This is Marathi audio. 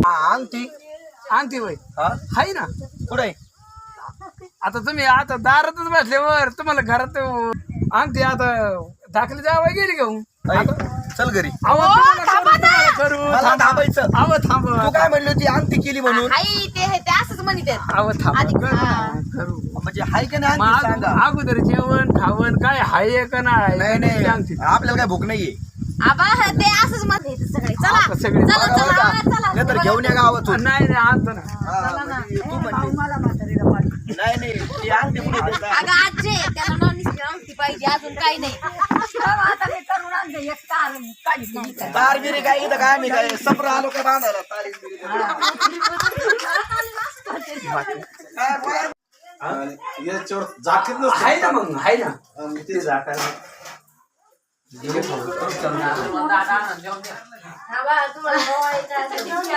अंगठी अंगठी वय हाय ना कुठे आता तुम्ही आता दारातच बसल्यावर तुम्हाला घरात अंगठी आता दाखली जावं गेली घेऊन चल घरी करू मला थांबायचं अव थांब तू काय म्हणली होती अंगठी केली म्हणून आई ते असंच म्हणत अव थांब करू म्हणजे हाय का नाही अंगठी सांगा. अगोदर जेवण खावण काय हाय का नाही नाही नाही आपल्याला काय भूक नाहीये आबा ते असंच म्हणते सगळे चला सगळे चला चला चला नाही तर घेऊन या गावातून नाही नाही आणतो ना तू म्हणली नाही नाही ती अंगठी कुठे देता? अगं आजी त्याला नॉन अंगठी पाहिजे अजून काही नाही तारगिरी काय इथं काय मी काय सफर आलो काय बांधायला तारगिरी याच्यावर जाकीत नसतं आहे ना मग आहे ना ते जाकायला तुम्हाला